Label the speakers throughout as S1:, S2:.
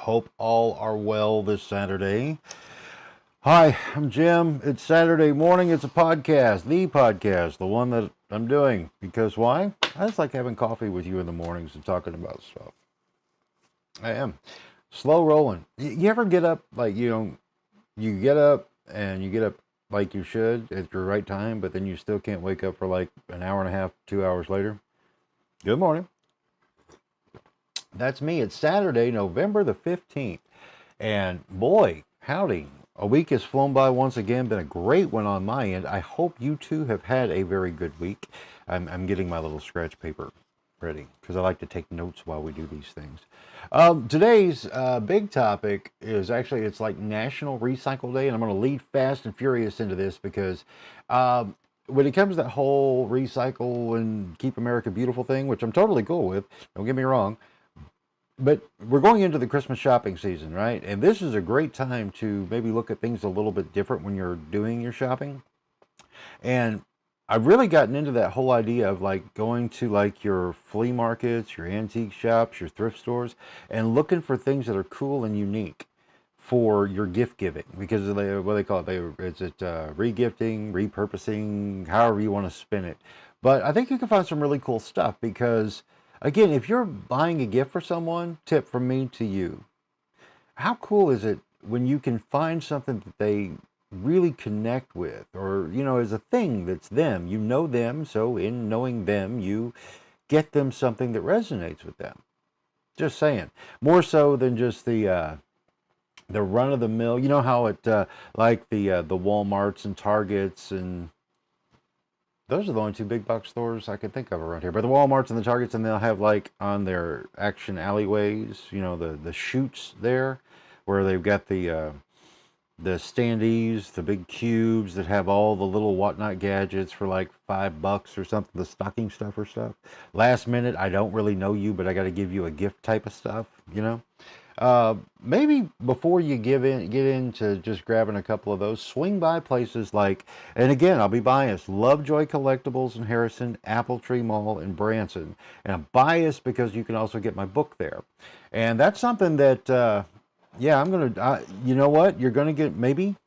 S1: Hope all are well this Saturday. Hi, I'm Jim. It's Saturday morning. It's a podcast, the one that I'm doing. Because why? I just like having coffee with you in the mornings and talking about stuff. I am. Slow rolling. You ever get up like you get up and you get up like you should at your right time, but then you still can't wake up for like an hour and a half, 2 hours later? Good morning. That's me. It's Saturday, November the 15th. And boy, howdy. A week has flown by once again. Been a great one on my end. I hope you too have had a very good week. I'm getting my little scratch paper ready because I like to take notes while we do these things. Today's big topic is actually, it's like National Recycle Day, and I'm going to lead fast and furious into this because when it comes to that whole recycle and keep America beautiful thing, which I'm totally cool with, don't get me wrong, but we're going into the Christmas shopping season, right? And this is a great time to maybe look at things a little bit different when you're doing your shopping. And I've really gotten into that whole idea of like going to like your flea markets, your antique shops, your thrift stores, and looking for things that are cool and unique for your gift giving, because they, what they call it, it's regifting, repurposing, however you want to spin it. But I think you can find some really cool stuff because, again, if you're buying a gift for someone, tip from me to you, how cool is it when you can find something that they really connect with, or, is a thing that's them. You know them, so in knowing them, you get them something that resonates with them. Just saying. More so than just the run of the mill. You know how it like the Walmarts and Targets, and those are the only two big box stores I can think of around here. But the Walmarts and the Targets, and they'll have like on their action alleyways, the chutes there, where they've got the standees, the big cubes that have all the little whatnot gadgets for like $5 or something, the stocking stuffer stuff. Last minute, I don't really know you, but I got to give you a gift type of stuff. Maybe before you get into just grabbing a couple of those, swing by places like, and again, I'll be biased, Lovejoy Collectibles in Harrison, Apple Tree Mall in Branson. And I'm biased because you can also get my book there. And that's something that, yeah, I'm going to, you know what? You're going to maybe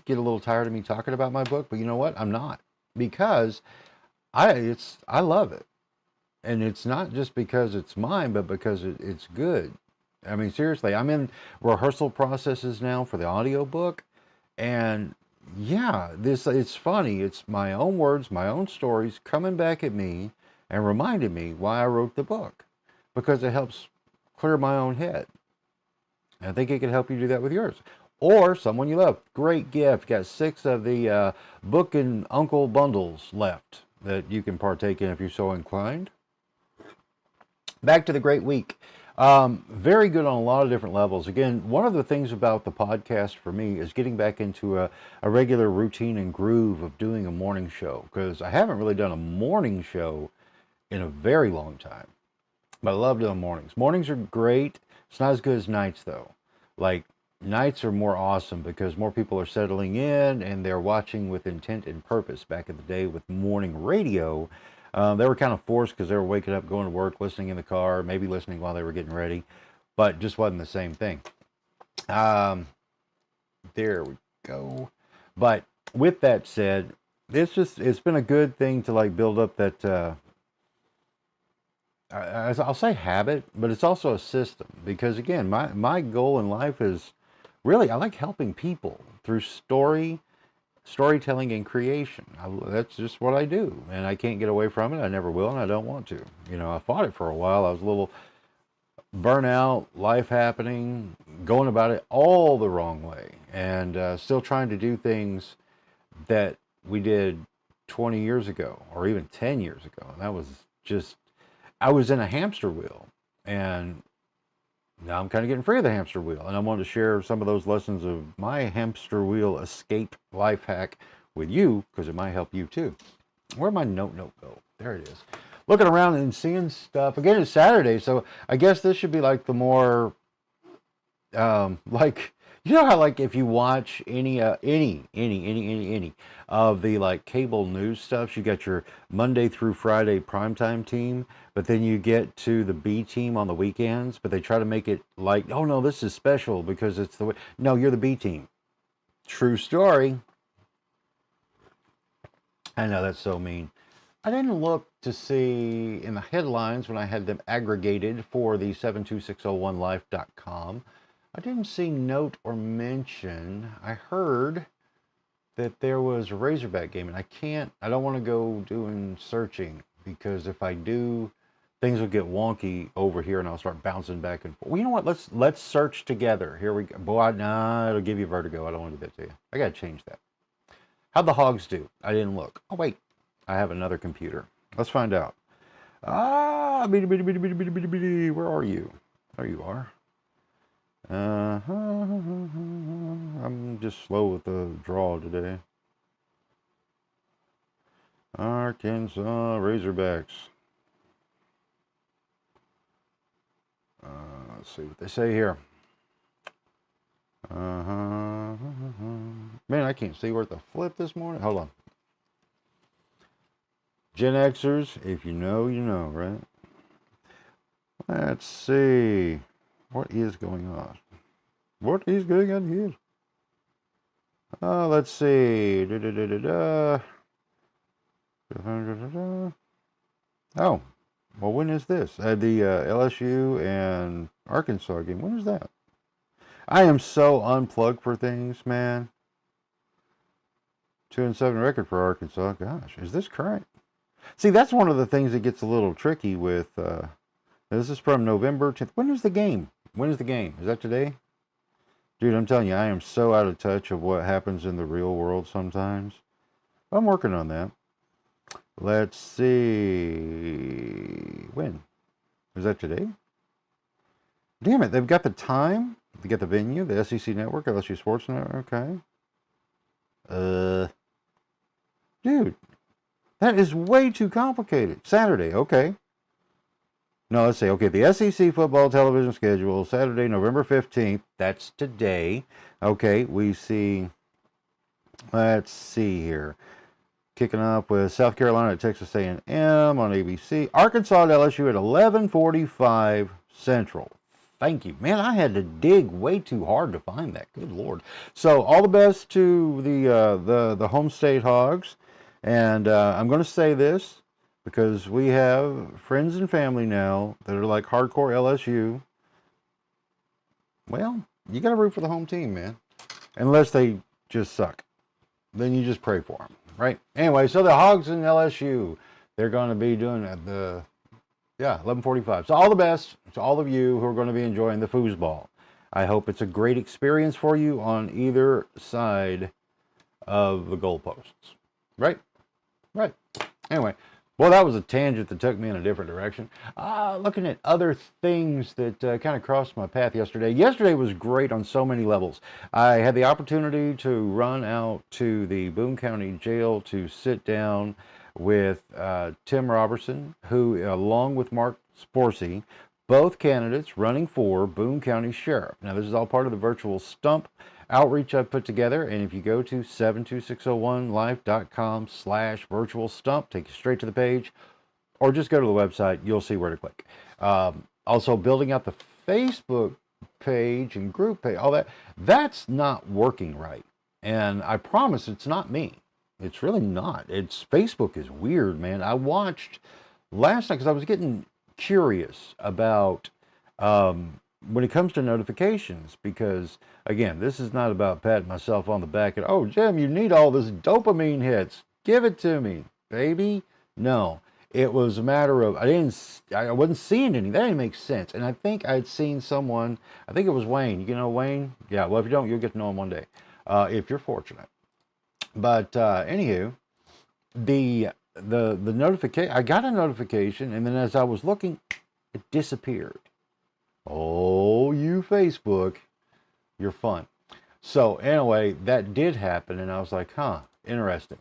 S1: get a little tired of me talking about my book, but you know what? I'm not, because I love it. And it's not just because it's mine, but because it's good. I mean, seriously, I'm in rehearsal processes now for the audiobook. And yeah, it's funny. It's my own words, my own stories coming back at me and reminding me why I wrote the book, because it helps clear my own head. And I think it can help you do that with yours. Or someone you love. Great gift. Got 6 of the book and uncle bundles left that you can partake in if you're so inclined. Back to the great week. Very good on a lot of different levels. Again, one of the things about the podcast for me is getting back into a regular routine and groove of doing a morning show, because I haven't really done a morning show in a very long time. But I love doing mornings. Mornings are great. It's not as good as nights, though. Like, nights are more awesome because more people are settling in and they're watching with intent and purpose. Back in the day with morning radio, they were kind of forced because they were waking up, going to work, listening in the car, maybe listening while they were getting ready, but just wasn't the same thing. There we go. But with that said, it's been a good thing to like build up that, I'll say habit, but it's also a system, because again, my goal in life is really, I like helping people through storytelling and creation. That's just what I do, and I can't get away from it. I never will, and I don't want to. I fought it for a while. I was a little burnout, life happening, going about it all the wrong way, and still trying to do things that we did 20 years ago or even 10 years ago. And that was just, I was in a hamster wheel, and now I'm kind of getting free of the hamster wheel, and I wanted to share some of those lessons of my hamster wheel escape life hack with you, because it might help you too. Where'd my note go? There it is. Looking around and seeing stuff. Again, it's Saturday, so I guess this should be like the more, like, You know how, like, if you watch any of the, like, cable news stuff, you got your Monday through Friday primetime team, but then you get to the B team on the weekends, but they try to make it like, oh no, this is special because it's the way. No, you're the B team. True story. I know that's so mean. I didn't look to see in the headlines when I had them aggregated for the 72601life.com. I didn't see note or mention. I heard that there was a Razorback game, and I don't want to go doing searching because if I do, things will get wonky over here and I'll start bouncing back and forth. Well, you know what? Let's search together. Here we go. Boy, nah, it'll give you vertigo. I don't want to do that to you. I got to change that. How'd the hogs do? I didn't look. Oh, wait. I have another computer. Let's find out. Where are you? There you are. I'm just slow with the draw today. Arkansas Razorbacks. Let's see what they say here. Man, I can't see where to flip this morning. Hold on. Gen Xers, if you know, you know, right? Let's see. What is going on? What is going on here? Let's see. Oh, well, when is this? The LSU and Arkansas game. When is that? I am so unplugged for things, man. 2-7 record for Arkansas. Gosh, is this current? See, that's one of the things that gets a little tricky with. This is from November 10th. When is the game? When is the game? Is that today? Dude, I'm telling you, I am so out of touch of what happens in the real world sometimes. I'm working on that. Let's see. When? Is that today? Damn it, they've got the time. They got the venue, the SEC Network, LSU Sports Network. Okay. Dude, that is way too complicated. Saturday, okay. No, let's see. Okay, the SEC football television schedule, Saturday, November 15th. That's today. Okay, we see, let's see here. Kicking off with South Carolina at Texas A&M on ABC. Arkansas at LSU at 11:45 Central. Thank you. Man, I had to dig way too hard to find that. Good Lord. So, all the best to the home state Hogs. And I'm going to say this because we have friends and family now that are like hardcore LSU. Well, you got to root for the home team, man. Unless they just suck. Then you just pray for them, right? Anyway, so the Hogs and LSU, they're going to be doing the 11:45. So all the best to all of you who are going to be enjoying the foosball. I hope it's a great experience for you on either side of the goalposts. Right? Right. Anyway, well, that was a tangent that took me in a different direction. Looking at other things that kind of crossed my path yesterday. Yesterday was great on so many levels. I had the opportunity to run out to the Boone County Jail to sit down with Tim Robertson, who, along with Mark Sporsey, both candidates running for Boone County Sheriff. Now, this is all part of the virtual stump outreach I've put together, and if you go to 72601life.com/virtual stump, take you straight to the page, or just go to the website, you'll see where to click. Also, building out the Facebook page and group page, all that, that's not working right. And I promise it's not me. It's really not. Facebook is weird, man. I watched last night because I was getting curious about when it comes to notifications, because again, this is not about patting myself on the back and, oh, Jim, you need all this dopamine hits. Give it to me, baby. No, it was a matter of I wasn't seeing any. That didn't make sense. And I think I'd seen someone. I think it was Wayne. You know Wayne? Yeah. Well, if you don't, you'll get to know him one day, if you're fortunate. But anywho, the notification. I got a notification, and then as I was looking, it disappeared. Oh, you Facebook, you're fun. So anyway, that did happen, and I was like, huh, interesting.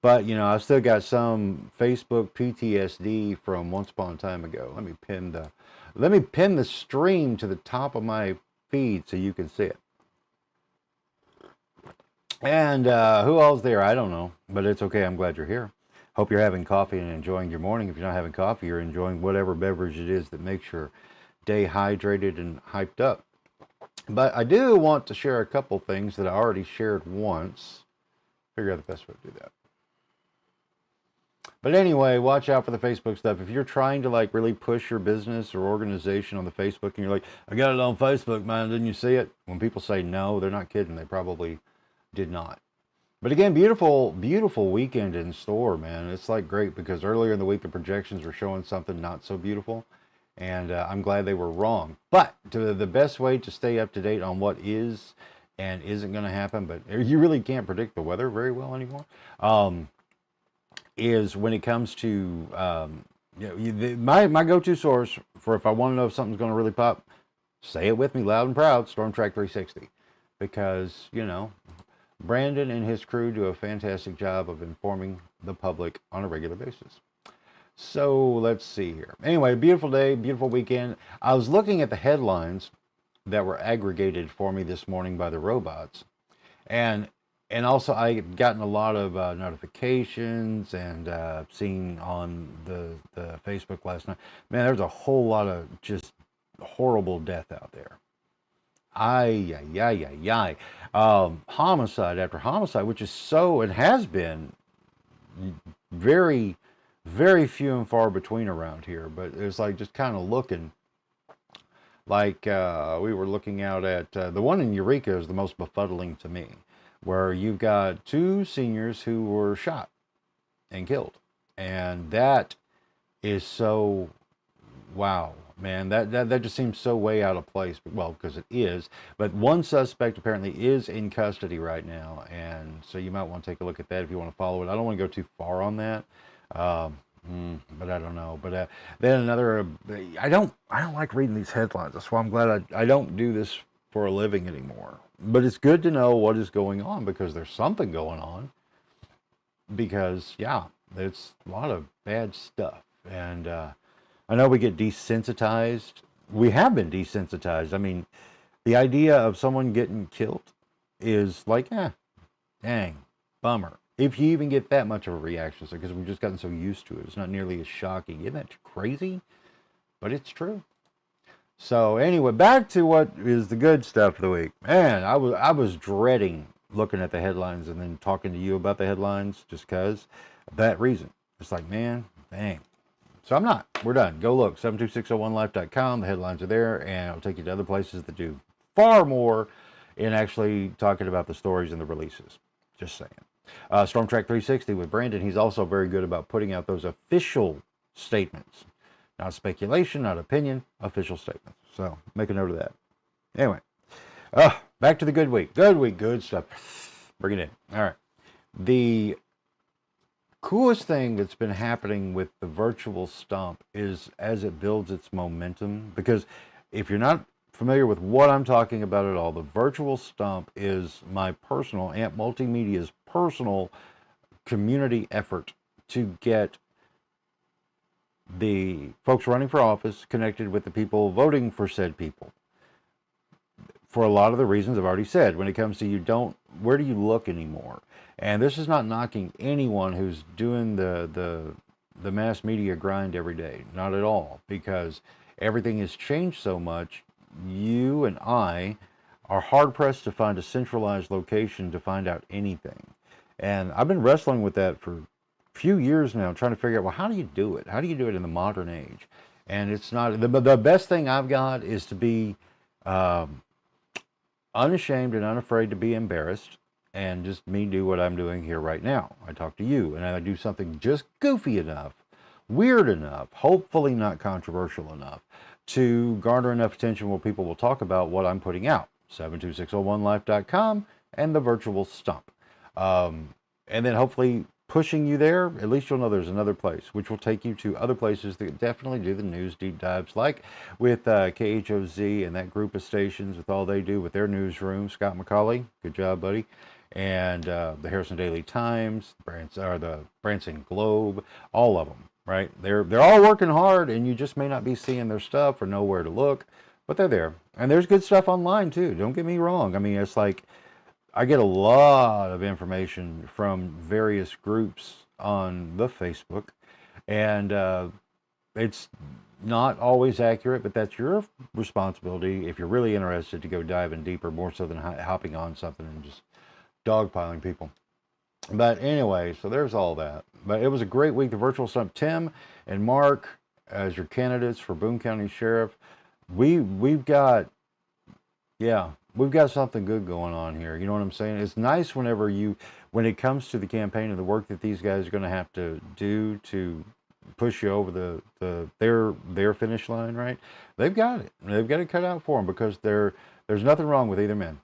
S1: But, you know, I've still got some Facebook PTSD from once upon a time ago. Let me pin the stream to the top of my feed so you can see it. And who all's there? I don't know, but it's okay. I'm glad you're here. Hope you're having coffee and enjoying your morning. If you're not having coffee, you're enjoying whatever beverage it is that makes your day hydrated and hyped up. But I do want to share a couple things that I already shared once. Figure out the best way to do that. But anyway, watch out for the Facebook stuff. If you're trying to like really push your business or organization on the Facebook and you're like, I got it on Facebook, man, didn't you see it? When people say no, they're not kidding. They probably did not. But again, beautiful, beautiful weekend in store, man. It's like great because earlier in the week, the projections were showing something not so beautiful. And I'm glad they were wrong. But the best way to stay up to date on what is and isn't going to happen, but you really can't predict the weather very well anymore, is when it comes to my go-to source for if I want to know if something's going to really pop, say it with me loud and proud, Storm Track 360, because Brandon and his crew do a fantastic job of informing the public on a regular basis. So let's see here. Anyway, beautiful day, beautiful weekend. I was looking at the headlines that were aggregated for me this morning by the robots, and also I had gotten a lot of notifications and seen on the Facebook last night. Man, there's a whole lot of just horrible death out there. Homicide after homicide, which is so, it has been very, very few and far between around here. But it's like just kind of looking like we were looking out at the one in Eureka is the most befuddling to me, where you've got two seniors who were shot and killed. And that is so, wow, man, that just seems so way out of place. Well, because it is. But one suspect apparently is in custody right now. And so you might want to take a look at that if you want to follow it. I don't want to go too far on that. But I don't know. But then another, I don't like reading these headlines. That's why I'm glad I don't do this for a living anymore. But it's good to know what is going on because there's something going on. Because, yeah, there's a lot of bad stuff. And I know we get desensitized. We have been desensitized. I mean, the idea of someone getting killed is like, dang, bummer. If you even get that much of a reaction, because we've just gotten so used to it, it's not nearly as shocking. Isn't that crazy? But it's true. So anyway, back to what is the good stuff of the week. Man, I was dreading looking at the headlines and then talking to you about the headlines just because of that reason. It's like, man, dang. So I'm not. We're done. Go look, 72601life.com. The headlines are there, and it'll take you to other places that do far more in actually talking about the stories and the releases. Just saying. Storm Track 360 with Brandon. He's also very good about putting out those official statements. Not speculation, not opinion, official statements. So make a note of that. Anyway, back to the good week. Good week, good stuff. Bring it in. All right. The coolest thing that's been happening with the virtual stump is as it builds its momentum. Because if you're not familiar with what I'm talking about at all, the virtual stump is my personal, Amp Multimedia's personal community effort to get the folks running for office connected with the people voting for said people. For a lot of the reasons I've already said, when it comes to where do you look anymore? And this is not knocking anyone who's doing the mass media grind every day. Not at all, because everything has changed so much. You and I are hard-pressed to find a centralized location to find out anything. And I've been wrestling with that for a few years now, trying to figure out, well, how do you do it? How do you do it in the modern age? And it's not, the best thing I've got is to be unashamed and unafraid to be embarrassed and just me do what I'm doing here right now. I talk to you and I do something just goofy enough, weird enough, hopefully not controversial enough to garner enough attention where people will talk about what I'm putting out. 72601life.com and the virtual stump. And then hopefully pushing you there, at least you'll know there's another place, which will take you to other places that definitely do the news deep dives, like with KHOZ and that group of stations with all they do with their newsroom. Scott McCauley, good job, buddy. And the Harrison Daily Times, the Branson Globe, all of them, right? They're all working hard, and you just may not be seeing their stuff or know where to look, but they're there. And there's good stuff online, too. Don't get me wrong. I mean, it's like, I get a lot of information from various groups on the Facebook, and it's not always accurate, but that's your responsibility if you're really interested to go diving deeper, more so than hopping on something and just dogpiling people. But anyway, so there's all that. But it was a great week. The virtual stump, Tim and Mark as your candidates for Boone County Sheriff. We've got, yeah, we've got something good going on here. You know what I'm saying? It's nice whenever when it comes to the campaign and the work that these guys are going to have to do to push you over their finish line, right? They've got it. They've got it cut out for them because there's nothing wrong with either men.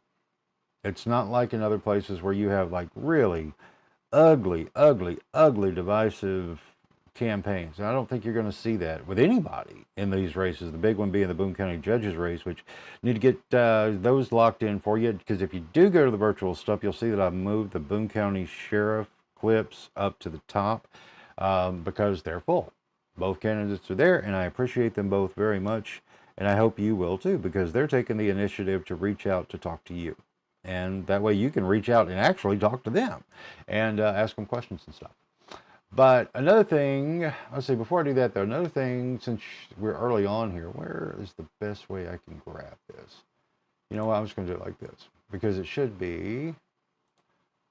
S1: It's not like in other places where you have like really ugly, divisive campaigns. And I don't think you're going to see that with anybody in these races. The big one being the Boone County Judges race, which need to get those locked in for you. Because if you do go to the virtual stuff, you'll see that I've moved the Boone County Sheriff clips up to the top because they're full. Both candidates are there, and I appreciate them both very much. And I hope you will too, because they're taking the initiative to reach out to talk to you. And that way you can reach out and actually talk to them and ask them questions and stuff. But another thing, let's see, before I do that though, another thing, since we're early on here, where is the best way I can grab this? You know what, I'm just going to do it like this because it should be,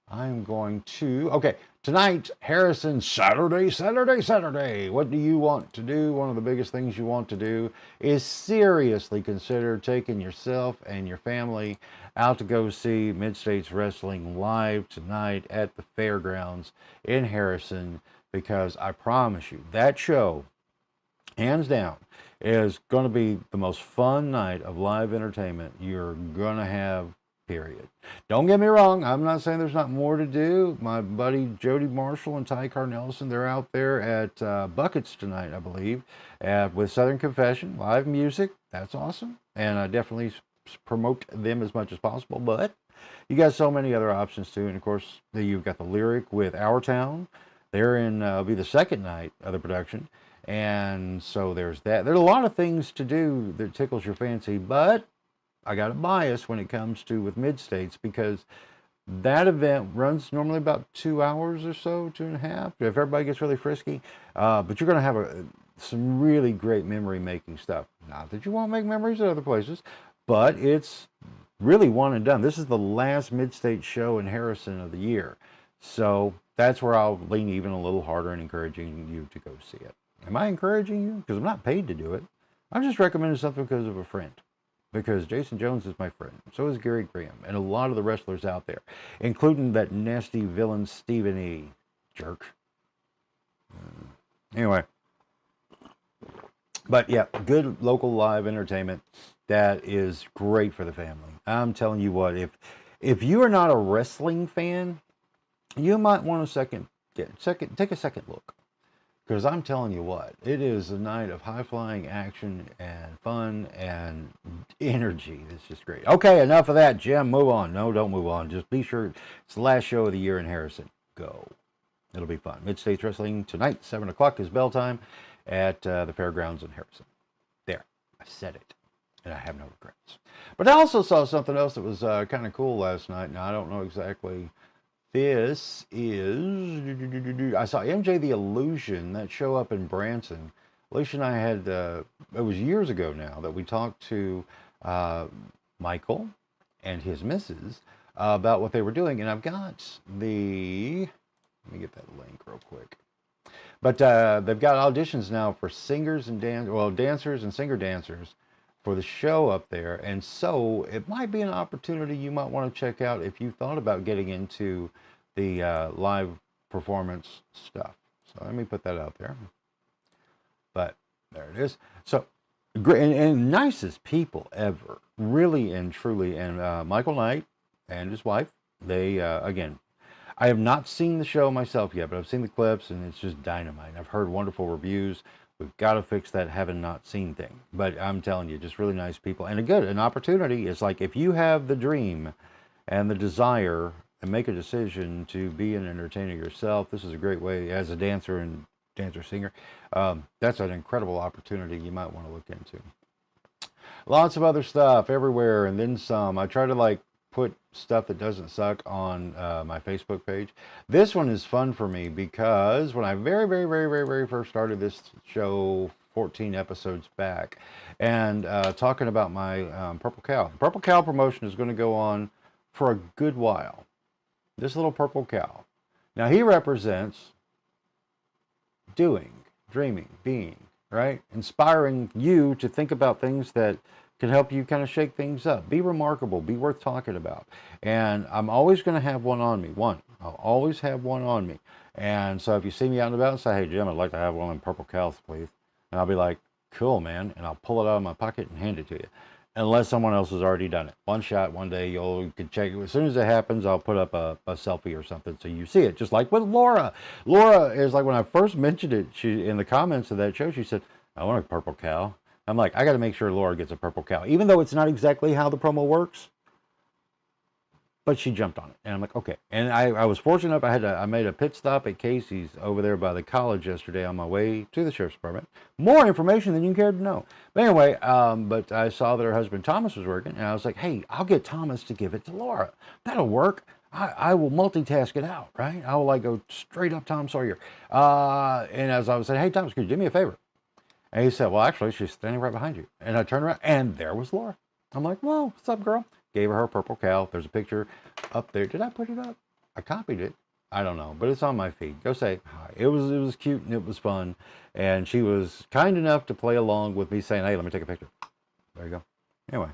S1: I'm going to, okay, tonight, Harrison, Saturday. What do you want to do? One of the biggest things you want to do is seriously consider taking yourself and your family out to go see Mid-States Wrestling live tonight at the fairgrounds in Harrison, because I promise you, that show, hands down, is going to be the most fun night of live entertainment you're going to have, period. Don't get me wrong, I'm not saying there's not more to do. My buddy Jody Marshall and Ty Carnelson, they're out there at Buckets tonight, I believe, with Southern Confession, live music. That's awesome. And I definitely promote them as much as possible, but you got so many other options too. And of course, you've got the Lyric with Our Town. They're in, be the second night of the production. And so there's that. There's a lot of things to do that tickles your fancy, but I got a bias when it comes to with Mid-States, because that event runs normally about 2 hours or so, 2.5, if everybody gets really frisky. But you're going to have some really great memory-making stuff. Not that you won't make memories at other places, but it's really one and done. This is the last Mid-State show in Harrison of the year. So that's where I'll lean even a little harder in encouraging you to go see it. Am I encouraging you? Because I'm not paid to do it. I'm just recommending something because of a friend. Because Jason Jones is my friend. So is Gary Graham. And a lot of the wrestlers out there. Including that nasty villain Stephen E. Jerk. Anyway. But yeah, good local live entertainment. That is great for the family. I'm telling you what, if you are not a wrestling fan, you might want to take a second look. Because I'm telling you what, it is a night of high-flying action and fun and energy. It's just great. Okay, enough of that, Jim. Move on. No, don't move on. Just be sure it's the last show of the year in Harrison. Go. It'll be fun. Mid-States Wrestling tonight, 7 o'clock is bell time at the fairgrounds in Harrison. There. I said it. And I have no regrets. But I also saw something else that was kind of cool last night. Now, I don't know exactly. This is, I saw MJ the Illusion, that show up in Branson. Alicia and I had, it was years ago now, that we talked to Michael and his missus about what they were doing. And I've got let me get that link real quick. But they've got auditions now for singers and dancers and singer-dancers for the show up there. And so it might be an opportunity you might want to check out if you thought about getting into the live performance stuff. So let me put that out there. But there it is. So great and nicest people ever, really and truly. And Michael Knight and his wife, they again, I have not seen the show myself yet, but I've seen the clips and it's just dynamite. I've heard wonderful reviews. We've got to fix that having not seen thing. But I'm telling you, just really nice people. And an opportunity is like, if you have the dream and the desire and make a decision to be an entertainer yourself, this is a great way as a dancer and dancer-singer. That's an incredible opportunity you might want to look into. Lots of other stuff everywhere and then some. I try to put stuff that doesn't suck on my Facebook page. This one is fun for me because when I very first started this show 14 episodes back and talking about my purple cow. The purple cow promotion is going to go on for a good while. This little purple cow. Now he represents doing, dreaming, being, right? Inspiring you to think about things that can help you kind of shake things up. Be remarkable, be worth talking about. And I'm always going to have one on me. I'll always have one on me. And so if you see me out and about and say, hey, Jim, I'd like to have one of them purple cows, please. And I'll be like, cool, man. And I'll pull it out of my pocket and hand it to you. Unless someone else has already done it. One shot, one day, you can check it. As soon as it happens, I'll put up a selfie or something so you see it. Just like with Laura. Laura is like, when I first mentioned it, she in the comments of that show, she said, I want a purple cow. I'm like, I got to make sure Laura gets a purple cow. Even though it's not exactly how the promo works, but she jumped on it. And I'm like, okay. And I was fortunate enough, I made a pit stop at Casey's over there by the college yesterday on my way to the sheriff's department. More information than you cared to know. But anyway, but I saw that her husband Thomas was working, and I was like, hey, I'll get Thomas to give it to Laura. That'll work. I will multitask it out, right? I will like go straight up Tom Sawyer. And as I was saying, hey, Thomas, could you do me a favor? And he said, well, actually, she's standing right behind you. And I turned around, and there was Laura. I'm like, well, what's up, girl? Gave her a purple cow. There's a picture up there. Did I put it up? I copied it. I don't know, but it's on my feed. Go say hi. It was cute, and it was fun. And she was kind enough to play along with me saying, hey, let me take a picture. There you go. Anyway.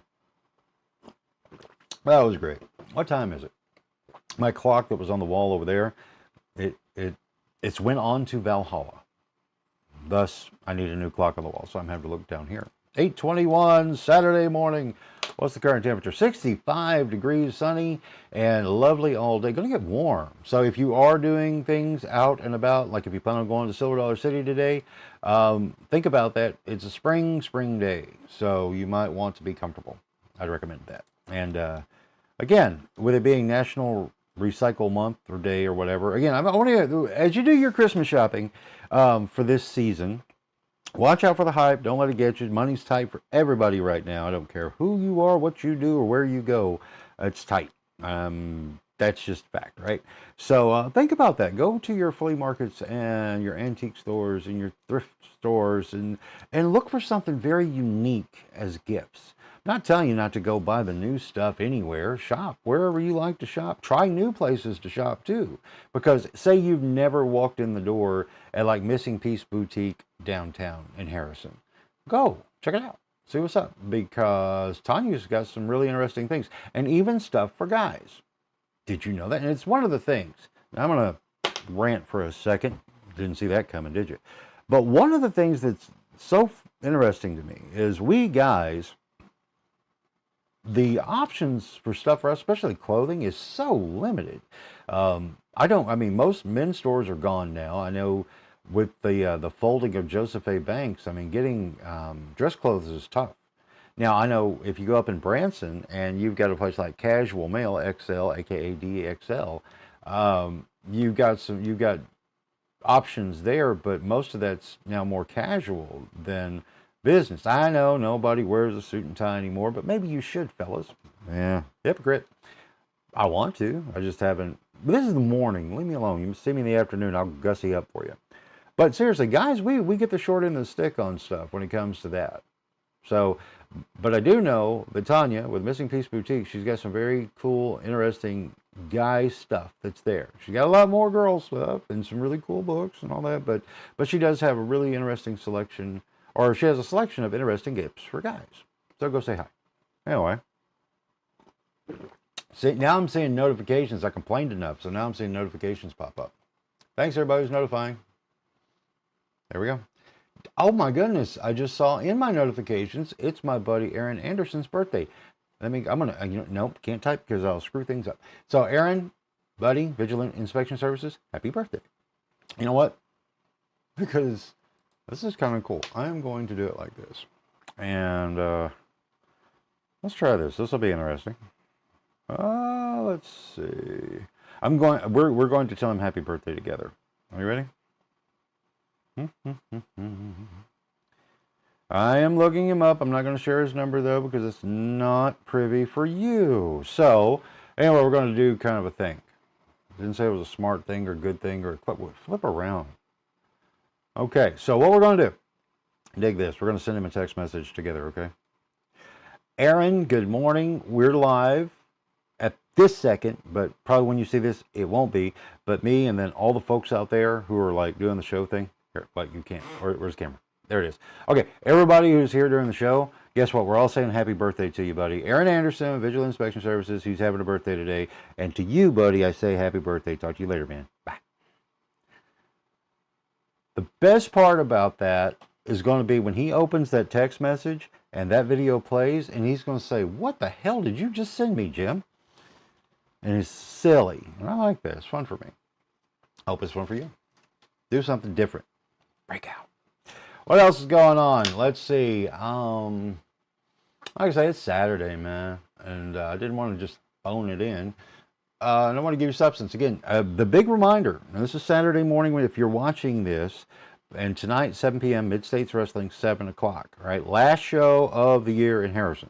S1: That was great. What time is it? My clock that was on the wall over there, it's went on to Valhalla. Thus, I need a new clock on the wall, so I'm having to look down here. 8:21 Saturday morning. What's the current temperature? 65 degrees, sunny, and lovely all day. Going to get warm. So if you are doing things out and about, like if you plan on going to Silver Dollar City today, think about that. It's a spring day, so you might want to be comfortable. I'd recommend that. And again, with it being National Recycle Month or Day or whatever, again, I want to, as you do your Christmas shopping for this season, watch out for the hype. Don't let it get you. Money's tight for everybody right now. I don't care who you are, what you do, or where you go. It's tight. That's just fact, right? So think about that. Go to your flea markets and your antique stores and your thrift stores and look for something very unique as gifts. I'm not telling you not to go buy the new stuff anywhere. Shop wherever you like to shop. Try new places to shop too. Because say you've never walked in the door at like Missing Piece Boutique downtown in Harrison. Go, check it out. See what's up. Because Tanya's got some really interesting things. And even stuff for guys. Did you know that? And it's one of the things. Now I'm going to rant for a second. Didn't see that coming, did you? But one of the things that's so interesting to me is we guys, the options for stuff for us, especially clothing, is so limited. Most men's stores are gone now. I know with the folding of Joseph A. Banks, getting dress clothes is tough. Now, I know if you go up in Branson and you've got a place like Casual Male XL, aka DXL, you've got options there, but most of that's now more casual than business. I know nobody wears a suit and tie anymore, but maybe you should, fellas. Yeah, hypocrite. I want to. I just haven't. But this is the morning. Leave me alone. You see me in the afternoon, I'll gussy up for you. But seriously, guys, we get the short end of the stick on stuff when it comes to that. So, but I do know that Tanya, with Missing Piece Boutique, she's got some very cool, interesting guy stuff that's there. She's got a lot more girl stuff and some really cool books and all that, but she does have a really interesting selection, or she has a selection of interesting gifts for guys. So go say hi. Anyway. See, now I'm seeing notifications. I complained enough, so now I'm seeing notifications pop up. Thanks, everybody who's notifying. There we go. Oh my goodness, I just saw in my notifications, it's my buddy Aaron Anderson's birthday. Nope, can't type because I'll screw things up. So Aaron, buddy, Vigilant Inspection Services, happy birthday. You know what? Because this is kind of cool. I am going to do it like this. And let's try this. This will be interesting. Let's see. We're going to tell him happy birthday together. Are you ready? I am looking him up. I'm not going to share his number, though, because it's not privy for you. So, anyway, we're going to do kind of a thing. Didn't say it was a smart thing or good thing or flip around. Okay, so what we're going to do, dig this. We're going to send him a text message together, okay? Aaron, good morning. We're live at this second, but probably when you see this, it won't be. But me and then all the folks out there who are like doing the show thing. Here, but you can't. Where's the camera? There it is. Okay, everybody who's here during the show, guess what? We're all saying happy birthday to you, buddy. Aaron Anderson, Visual Inspection Services, he's having a birthday today. And to you, buddy, I say happy birthday. Talk to you later, man. Bye. The best part about that is going to be when he opens that text message and that video plays, and he's going to say, what the hell did you just send me, Jim? And it's silly. And I like that. It's fun for me. I hope it's fun for you. Do something different. Break out. What else is going on? Let's see. Like I say, it's Saturday, man. And I didn't want to just phone it in. And I want to give you substance. Again, the big reminder, and this is Saturday morning if you're watching this, and tonight, 7 p.m., Mid-States Wrestling, 7 o'clock. All right, last show of the year in Harrison.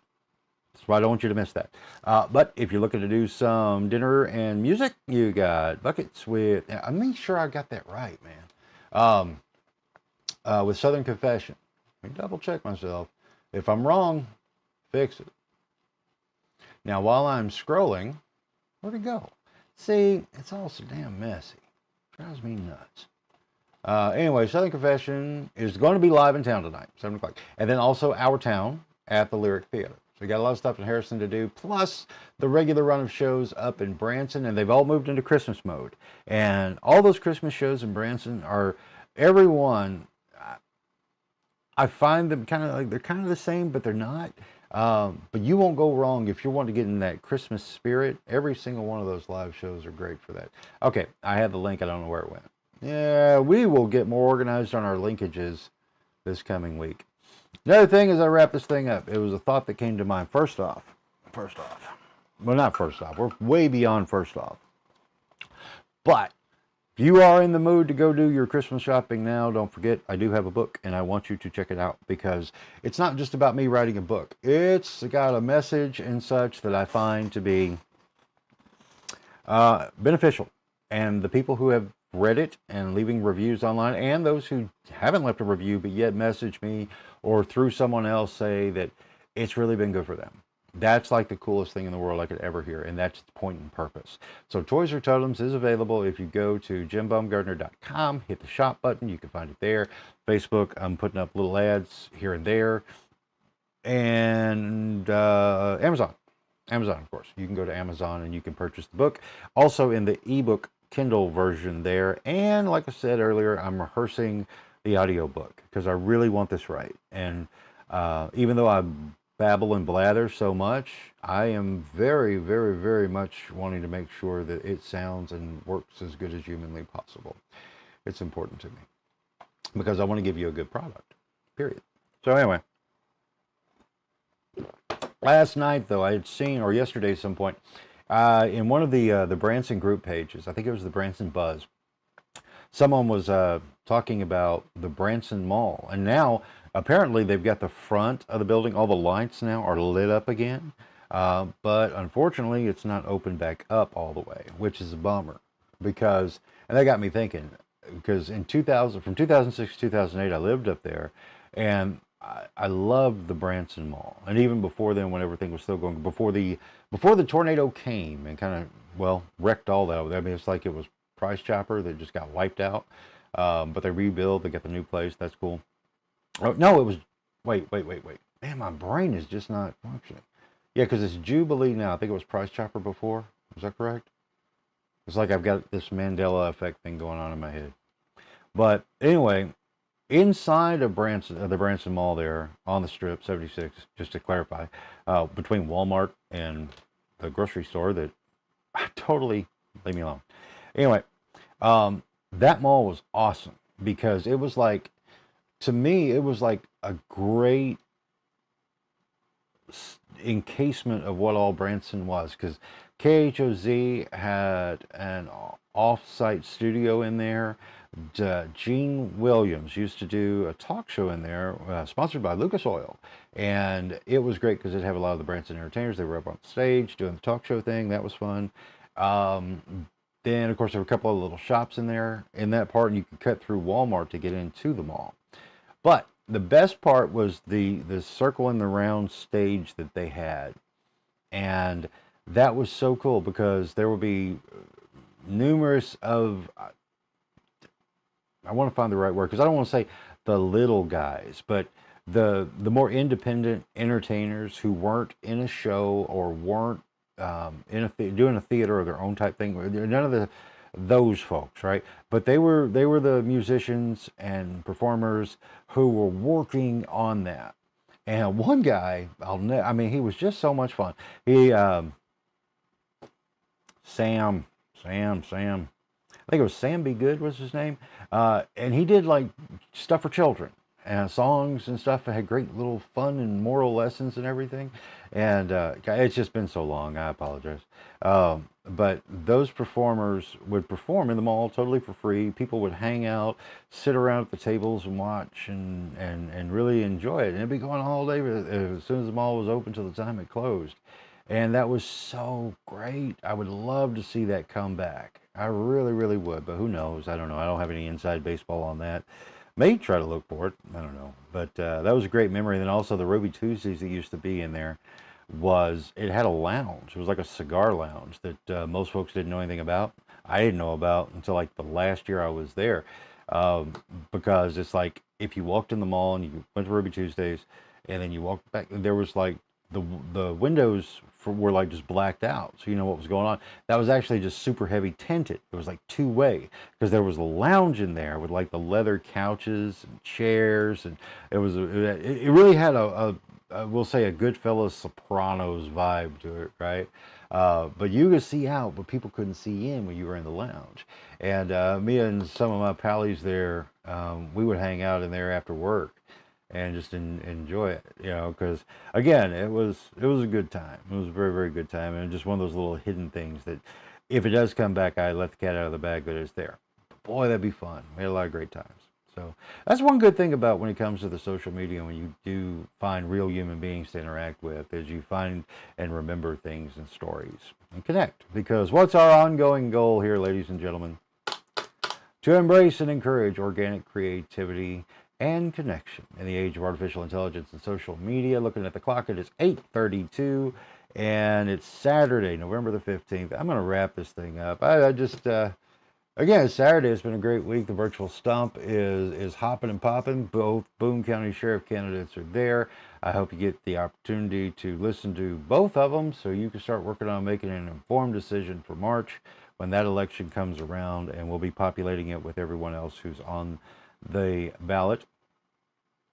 S1: So I don't want you to miss that. But if you're looking to do some dinner and music, you got Buckets with, I'm making sure I got that right, man. With Southern Confession. Let me double check myself. If I'm wrong, fix it. Now, while I'm scrolling, where'd it go? See, it's all so damn messy. Drives me nuts. Anyway, Southern Confession is going to be live in town tonight, 7 o'clock. And then also Our Town at the Lyric Theater. So we got a lot of stuff in Harrison to do, plus the regular run of shows up in Branson, and they've all moved into Christmas mode. And all those Christmas shows in Branson are, everyone, I find them kind of like, they're kind of the same, but they're not. But you won't go wrong if you want to get in that Christmas spirit. Every single one of those live shows are great for that. Okay, I had the link. I don't know where it went. Yeah, we will get more organized on our linkages this coming week. Another thing as I wrap this thing up, it was a thought that came to mind. First off. Well, not first off. We're way beyond first off. But if you are in the mood to go do your Christmas shopping now, don't forget, I do have a book, and I want you to check it out, because it's not just about me writing a book. It's got a message and such that I find to be beneficial. And the people who have read it and leaving reviews online, and those who haven't left a review but yet message me or through someone else say that it's really been good for them. That's like the coolest thing in the world I could ever hear, and that's the point and purpose. So Toys or Totems is available if you go to jimbumgardner.com, hit the shop button, you can find it there. Facebook, I'm putting up little ads here and there. And Amazon, of course. You can go to Amazon and you can purchase the book. Also in the ebook Kindle version there. And like I said earlier, I'm rehearsing the audiobook because I really want this right. And even though I babble and blather so much, I am very, very, very much wanting to make sure that it sounds and works as good as humanly possible. It's important to me because I want to give you a good product, period. So anyway, last night though, I had seen, or yesterday at some point, in one of the Branson group pages, I think it was the Branson Buzz, someone was talking about the Branson Mall, and now apparently they've got the front of the building, all the lights now are lit up again, but unfortunately it's not opened back up all the way, which is a bummer, because, and that got me thinking, because in 2000, from 2006 to 2008, I lived up there, and I loved the Branson Mall, and even before then, when everything was still going, before the tornado came and kind of, well, wrecked all that. I mean, it's like it was Price Chopper that just got wiped out, but they rebuild, they got the new place, that's cool. Oh, no, it was, wait, man, my brain is just not functioning. Yeah, because it's Jubilee now. I think it was Price Chopper before, is that correct? It's like I've got this Mandela effect thing going on in my head. But anyway, inside of Branson, the Branson Mall there, on the Strip, 76, just to clarify, between Walmart and the grocery store that totally, leave me alone. Anyway, that mall was awesome because it was like, to me, it was like a great encasement of what all Branson was, because KHOZ had an off-site studio in there. Gene Williams used to do a talk show in there, sponsored by Lucas Oil, and it was great because it'd have a lot of the Branson entertainers. They were up on stage doing the talk show thing. That was fun. Then, of course, there were a couple of little shops in there in that part, and you could cut through Walmart to get into the mall. But the best part was the circle in the round stage that they had, and that was so cool because there would be numerous of, I want to find the right word because I don't want to say the little guys, but the more independent entertainers who weren't in a show or weren't doing a theater or their own type thing. None of those folks, right? But they were the musicians and performers who were working on that. And one guy, I mean, he was just so much fun. He Sam. I think it was Sam Be Good was his name. And he did like stuff for children and songs and stuff. It had great little fun and moral lessons and everything. And it's just been so long. I apologize. But those performers would perform in the mall totally for free. People would hang out, sit around at the tables and watch and really enjoy it. And it'd be going all day as soon as the mall was open till the time it closed. And that was so great. I would love to see that come back. I really, really would. But who knows? I don't know. I don't have any inside baseball on that. May try to look for it. I don't know. But that was a great memory. And then also the Ruby Tuesdays that used to be in there it had a lounge. It was like a cigar lounge that most folks didn't know anything about. I didn't know about until like the last year I was there. Because it's like if you walked in the mall and you went to Ruby Tuesdays and then you walked back, there was like the windows were like just blacked out, so you know what was going on. That was actually just super heavy tinted. It was like two-way because there was a lounge in there with like the leather couches and chairs, and it really had we'll say a Goodfellas Sopranos vibe to it, right? But you could see out, but people couldn't see in when you were in the lounge. And me and some of my pallies there, we would hang out in there after work and just enjoy it, you know, because again, it was a good time. It was a very, very good time, and just one of those little hidden things that if it does come back, I let the cat out of the bag that it's there. But boy, that'd be fun. We had a lot of great times. So that's one good thing about when it comes to the social media, when you do find real human beings to interact with, is you find and remember things and stories and connect. Because what's our ongoing goal here, ladies and gentlemen? To embrace and encourage organic creativity and connection in the age of artificial intelligence and social media. Looking at the clock, it is 8:32, and it's Saturday, November the 15th. I'm going to wrap this thing up. I just, again, Saturday has been a great week. The virtual stump is hopping and popping. Both Boone County Sheriff candidates are there. I hope you get the opportunity to listen to both of them so you can start working on making an informed decision for March when that election comes around, and we'll be populating it with everyone else who's on the ballot.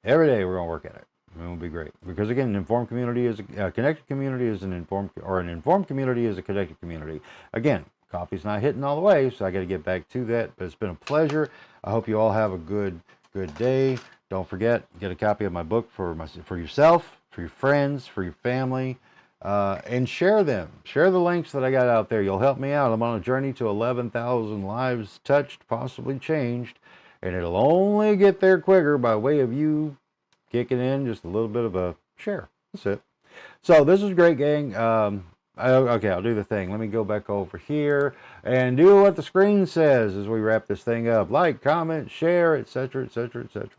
S1: Every day we're going to work at it. It will be great because again, an informed community is a connected community is an informed community is a connected community. Again, coffee's not hitting all the way, so I got to get back to that. But it's been a pleasure. I hope you all have a good day. Don't forget, get a copy of my book for yourself, for your friends, for your family, and share them. Share the links that I got out there. You'll help me out. I'm on a journey to 11,000 lives touched, possibly changed. And it'll only get there quicker by way of you kicking in just a little bit of a share. That's it. So this is great, gang. Okay, I'll do the thing. Let me go back over here and do what the screen says as we wrap this thing up. Like, comment, share, etc., etc., etc.